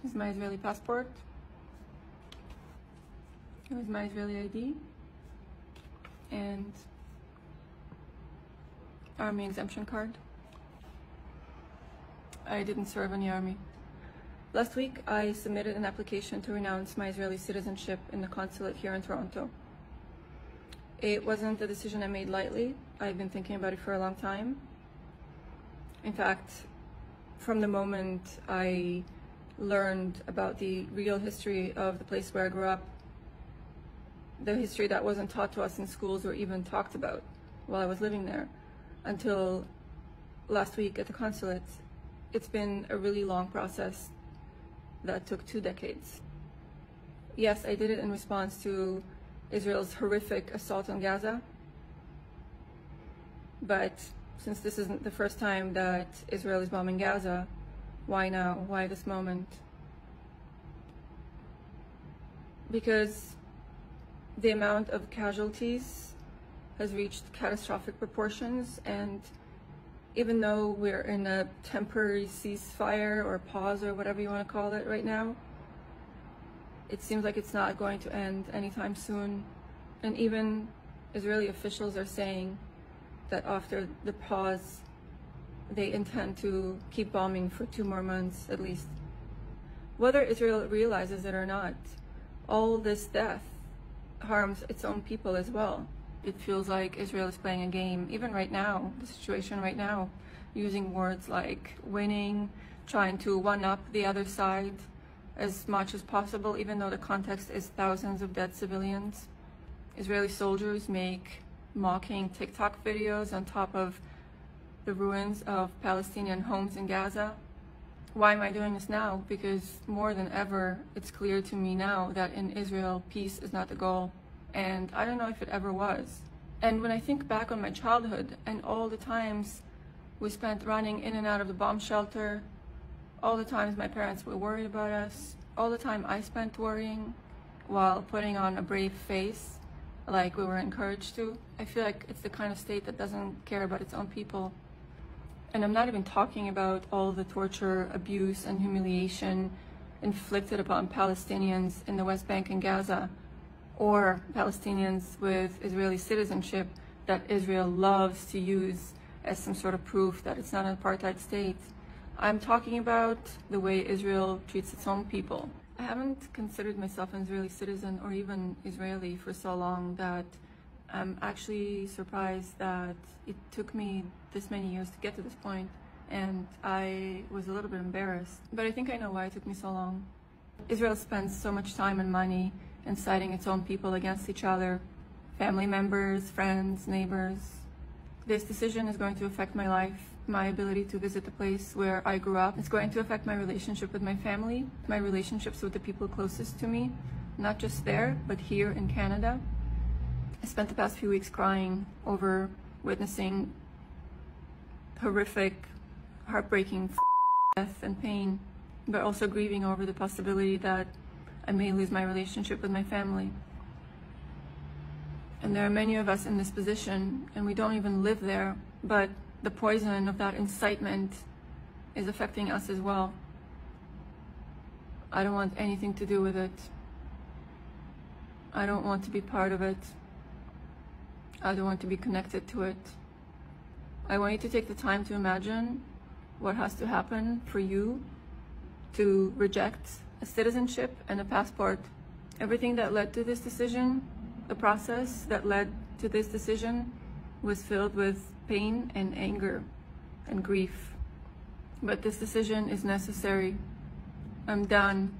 Here's my Israeli passport. Here's my Israeli ID. And army exemption card. I didn't serve in the army. Last week, I submitted an application to renounce my Israeli citizenship in the consulate here in Toronto. It wasn't a decision I made lightly. I've been thinking about it for a long time. In fact, from the moment I learned about the real history of the place where I grew up, the history that wasn't taught to us in schools or even talked about while I was living there, until last week at the consulate, it's been a really long process that took 2 decades. Yes, I did it in response to Israel's horrific assault on Gaza, but since this isn't the first time that Israel is bombing Gaza, why now? Why this moment? Because the amount of casualties has reached catastrophic proportions, and even though we're in a temporary ceasefire or pause or whatever you want to call it right now, it seems like it's not going to end anytime soon. And even Israeli officials are saying that after the pause, they intend to keep bombing for 2 more months at least. Whether Israel realizes it or not, all this death harms its own people as well. It feels like Israel is playing a game, even right now, the situation right now, using words like winning, trying to one-up the other side as much as possible, even though the context is thousands of dead civilians. Israeli soldiers make mocking TikTok videos on top of the ruins of Palestinian homes in Gaza. Why am I doing this now? Because more than ever, it's clear to me now that in Israel, peace is not the goal. And I don't know if it ever was. And when I think back on my childhood and all the times we spent running in and out of the bomb shelter, all the times my parents were worried about us, all the time I spent worrying while putting on a brave face like we were encouraged to, I feel like it's the kind of state that doesn't care about its own people. And I'm not even talking about all the torture, abuse, and humiliation inflicted upon Palestinians in the West Bank and Gaza, or Palestinians with Israeli citizenship that Israel loves to use as some sort of proof that it's not an apartheid state. I'm talking about the way Israel treats its own people. I haven't considered myself an Israeli citizen or even Israeli for so long that I'm actually surprised that it took me this many years to get to this point, and I was a little bit embarrassed. But I think I know why it took me so long. Israel spends so much time and money inciting its own people against each other, family members, friends, neighbors. This decision is going to affect my life, my ability to visit the place where I grew up. It's going to affect my relationship with my family, my relationships with the people closest to me, not just there, but here in Canada. I spent the past few weeks crying over witnessing horrific, heartbreaking death and pain, but also grieving over the possibility that I may lose my relationship with my family. And there are many of us in this position, and we don't even live there, but the poison of that incitement is affecting us as well. I don't want anything to do with it. I don't want to be part of it. I don't want to be connected to it. I want you to take the time to imagine what has to happen for you to reject a citizenship and a passport. Everything that led to this decision, the process that led to this decision, was filled with pain and anger and grief. But this decision is necessary. I'm done